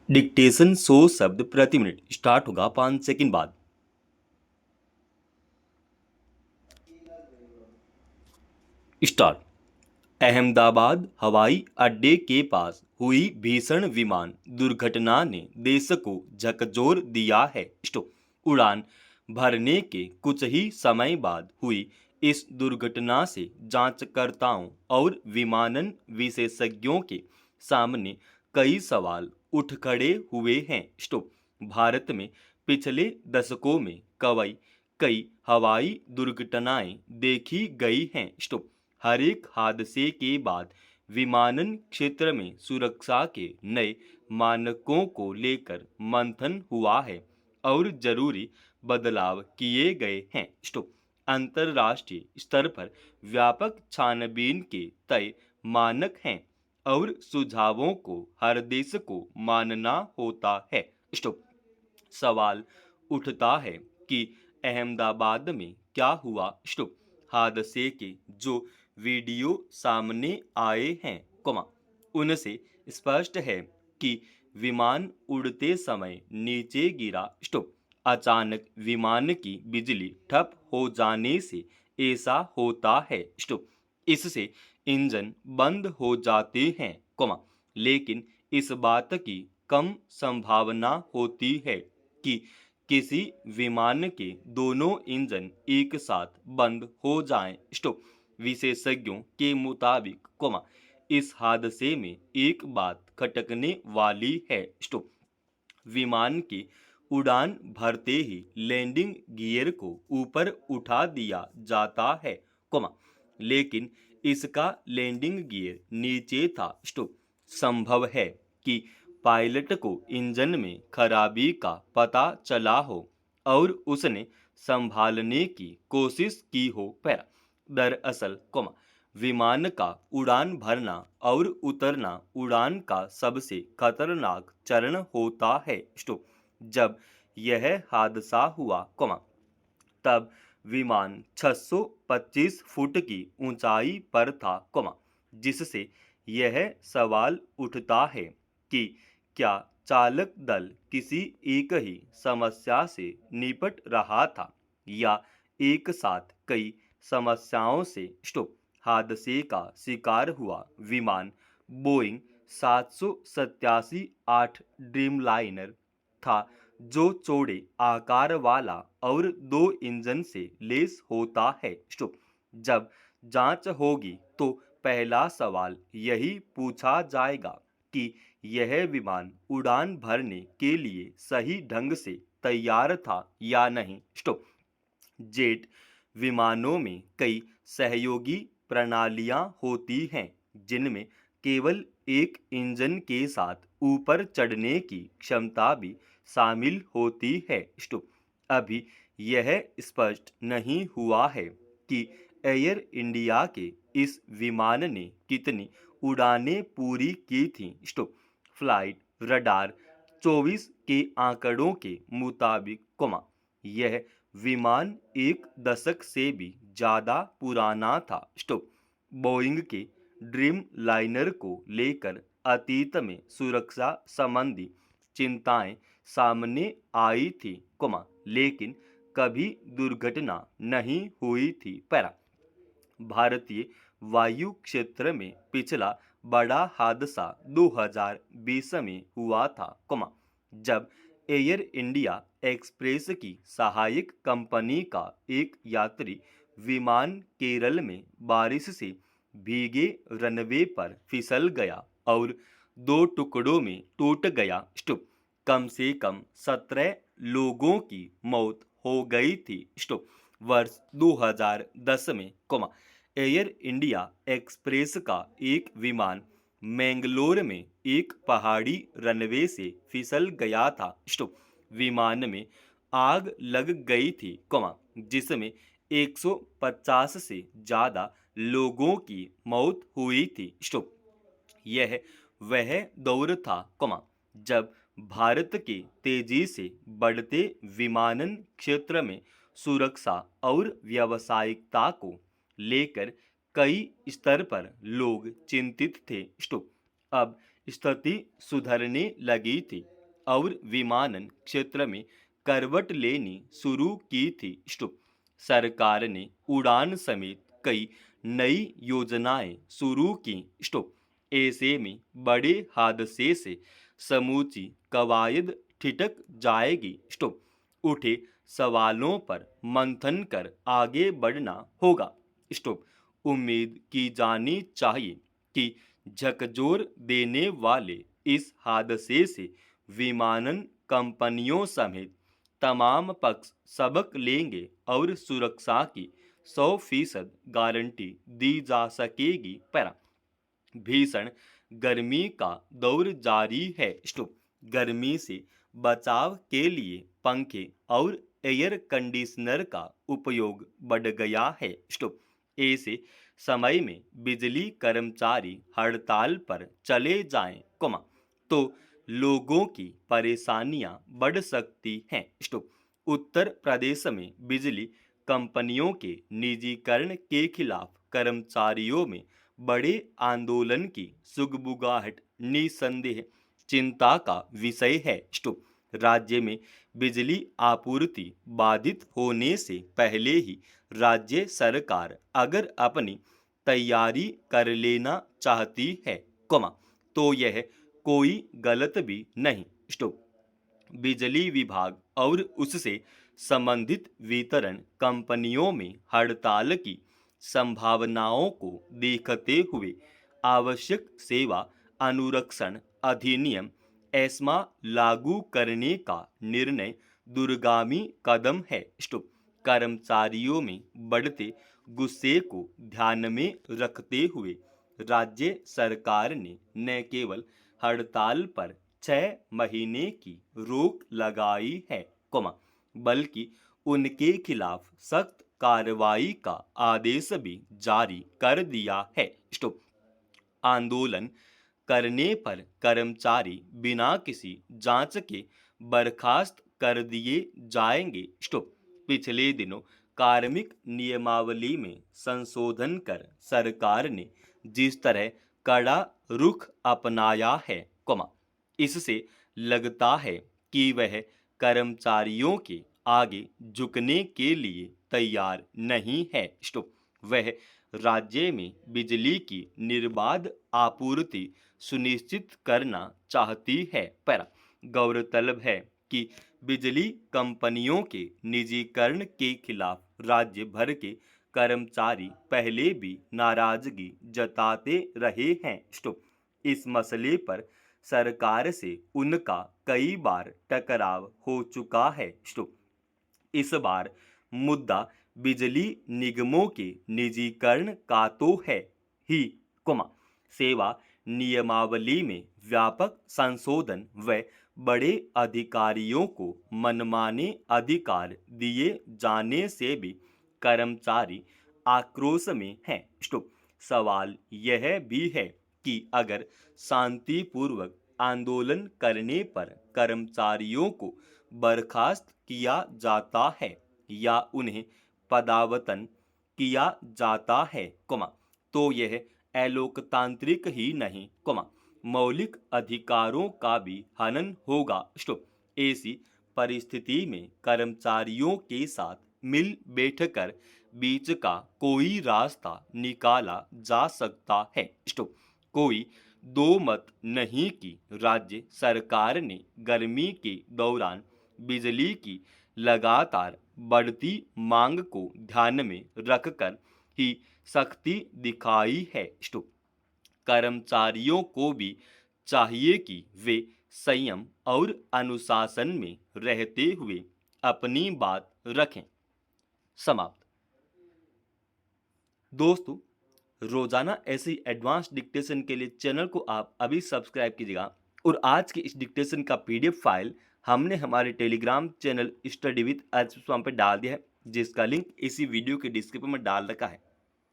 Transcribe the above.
Dictation 100 शब्द प्रति minute start होगा 5 सेकंड बाद। स्टार्ट। अहमदाबाद हवाई अड्डे के पास हुई भीषण विमान दुर्घटना ने देश को झकझोर दिया है। स्टॉप। उड़ान भरने के कुछ ही समय बाद हुई इस दुर्घटना से जांचकर्ताओं और विमानन विशेषज्ञों के सामने कई सवाल उठ खड़े हुए हैं। स्टॉप। भारत में पिछले दशकों में कई हवाई दुर्घटनाएं देखी गई हैं। स्टॉप। हर एक हादसे के बाद विमानन क्षेत्र में सुरक्षा के नए मानकों को लेकर मंथन हुआ है और जरूरी बदलाव किए गए हैं। स्टॉप। अंतर्राष्ट्रीय स्तर पर व्यापक छानबीन के तय मानक हैं और सुझावों को हर देश को मानना होता है। स्टॉप। सवाल उठता है कि अहमदाबाद में क्या हुआ। स्टॉप। हादसे के जो वीडियो सामने आए हैं, उनसे स्पष्ट है कि विमान उड़ते समय नीचे गिरा। स्टॉप। अचानक विमान की बिजली ठप हो जाने से ऐसा होता है। स्टॉप। इससे इंजन बंद हो जाते हैं, लेकिन इस बात की कम संभावना होती है कि किसी विमान के दोनों इंजन एक साथ बंद हो जाएं। स्टॉप। विशेषज्ञों के मुताबिक इस हादसे में एक बात खटकने वाली है। स्टॉप। विमान की उड़ान भरते ही लैंडिंग गियर को ऊपर उठा दिया जाता है, लेकिन इसका लैंडिंग गियर नीचे था। स्टॉप। संभव है कि पायलट को इंजन में खराबी का पता चला हो और उसने संभालने की कोशिश की हो। पैरा दरअसल विमान का उड़ान भरना और उतरना उड़ान का सबसे खतरनाक चरण होता है। स्टॉप। जब यह हादसा हुआ, तब विमान 625 फुट की ऊंचाई पर था, जिससे यह सवाल उठता है कि क्या चालक दल किसी एक ही समस्या से निपट रहा था या एक साथ कई समस्याओं से। स्टॉप। हादसे का शिकार हुआ विमान बोइंग 787-8 ड्रीमलाइनर था, जो चौड़े आकार वाला और 2 इंजन से लेस होता है। स्टॉप। जब जांच होगी तो पहला सवाल यही पूछा जाएगा कि यह विमान उड़ान भरने के लिए सही ढंग से तैयार था या नहीं। स्टॉप। जेट विमानों में कई सहयोगी प्रणालियां होती हैं, जिनमें केवल एक इंजन के साथ ऊपर चढ़ने की क्षमता भी शामिल होती है। स्टॉप। अभी यह स्पष्ट नहीं हुआ है कि एयर इंडिया के इस विमान ने कितनी उड़ानें पूरी की थीं। स्टॉप। फ्लाइट रडार 24 के आंकड़ों के मुताबिक, यह विमान एक दशक से भी ज्यादा पुराना था। स्टॉप। बोइंग के ड्रीम लाइनर को लेकर अतीत में सुरक्षा संबंधी चिंताएं सामने आई थी, लेकिन कभी दुर्घटना नहीं हुई थी। पैरा भारतीय वायु क्षेत्र में पिछला बड़ा हादसा 2020 में हुआ था, जब एयर इंडिया एक्सप्रेस की सहायक कंपनी का एक यात्री विमान केरल में बारिश से भीगे रनवे पर फिसल गया और 2 टुकड़ों में टूट गया। स्टॉप। कम से कम 17 लोगों की मौत हो गई थी। स्टॉप। वर्ष 2010 में, एयर इंडिया एक्सप्रेस का एक विमान मैंगलोर में एक पहाड़ी रनवे से फिसल गया था। स्टॉप। विमान में आग लग गई थी, जिसमें 150 से ज्यादा लोगों की मौत हुई थी। स्टॉप। यह वह दौर था, जब भारत के तेजी से बढ़ते विमानन क्षेत्र में सुरक्षा और व्यावसायिकता को लेकर कई स्तर पर लोग चिंतित थे। स्टॉप। अब स्थिति सुधरने लगी थी। और विमानन क्षेत्र में करवट लेनी शुरू की थी। सरकार ने उड़ान समेत कई नई योजनाएं शुरू की। ऐसे में बड़े हादसे से समूची कवायद ठिठक जाएगी। उठे सवालों पर मंथन कर आगे बढ़ना होगा। उम्मीद की जानी चाहिए कि झकझोर देने वाले इस हादसे से विमानन कंपनियों समेत तमाम पक्ष सबक लेंगे और सुरक्षा की 100% गारंटी दी जा सकेगी। पैरा भीषण गर्मी का दौर जारी है। गर्मी से बचाव के लिए पंखे और एयर कंडीशनर का उपयोग बढ़ गया है। ऐसे समय में बिजली कर्मचारी हड़ताल पर चले जाएं, तो लोगों की परेशानियां बढ़ सकती हैं। उत्तर प्रदेश में बिजली कंपनियों के निजीकरण के खिलाफ कर्मचारियों में बड़े आंदोलन की सुगबुगाहट निसंदेह चिंता का विषय है। राज्य में बिजली आपूर्ति बाधित होने से पहले ही राज्य सरकार अगर अपनी तैयारी कर लेना चाहती है, तो यह कोई गलत भी नहीं। बिजली विभाग और उससे संबंधित वितरण कंपनियों में हड़ताल की संभावनाओं को देखते हुए आवश्यक सेवा अनुरक्षण अधिनियम एस्मा लागू करने का निर्णय दूरगामी कदम है। कर्मचारियों में बढ़ते गुस्से को ध्यान में रखते हुए राज्य सरकार ने न केवल हड़ताल पर 6 महीने की रोक लगाई है, बल्कि उनके खिलाफ सख्त कार्रवाई का आदेश भी जारी कर दिया है। आंदोलन करने पर कर्मचारी बिना किसी जांच के बर्खास्त कर दिए जाएंगे। पिछले दिनों कार्मिक नियमावली में संशोधन कर सरकार ने जिस तरह कड़ा रुख अपनाया है, इससे लगता है कि वह कर्मचारियों के आगे झुकने के लिए तैयार नहीं है। वह राज्य में बिजली की निर्बाध आपूर्ति सुनिश्चित करना चाहती है। पर गौरतलब है कि बिजली कंपनियों के निजीकरण के खिलाफ राज्य भर के कर्मचारी पहले भी नाराजगी जताते रहे हैं। इस मसले पर सरकार से उनका कई बार टकराव हो चुका है। इस बार मुद्दा बिजली निगमों के निजीकरण का तो है ही, सेवा नियमावली में व्यापक संशोधन व बड़े अधिकारियों को मनमाने अधिकार दिए जाने से भी कर्मचारी आक्रोश में हैं। सवाल यह भी है कि अगर शांतिपूर्वक आंदोलन करने पर कर्मचारियों को बर्खास्त किया जाता है या उन्हें पदावतन किया जाता है, तो यह अलोकतांत्रिक ही नहीं, मौलिक अधिकारों का भी हनन होगा। ऐसी परिस्थिति में कर्मचारियों के साथ मिल बैठकर बीच का कोई रास्ता निकाला जा सकता है। कोई दो मत नहीं कि राज्य सरकार ने गर्मी के दौरान बिजली की लगातार बढ़ती मांग को ध्यान में रखकर ही सख्ती दिखाई है। कर्मचारियों को भी चाहिए कि वे संयम और अनुशासन में रहते हुए अपनी बात रखें। समाप्त। दोस्तों, रोजाना ऐसी एडवांस डिक्टेशन के लिए चैनल को आप अभी सब्सक्राइब कीजिएगा और आज के इस डिक्टेशन का पीडीएफ फाइल हमने हमारे Telegram channel study with HS पर डाल दिया है, जिसका लिंक इसी वीडियो के डिस्क्रिप्शन में डाल रखा है।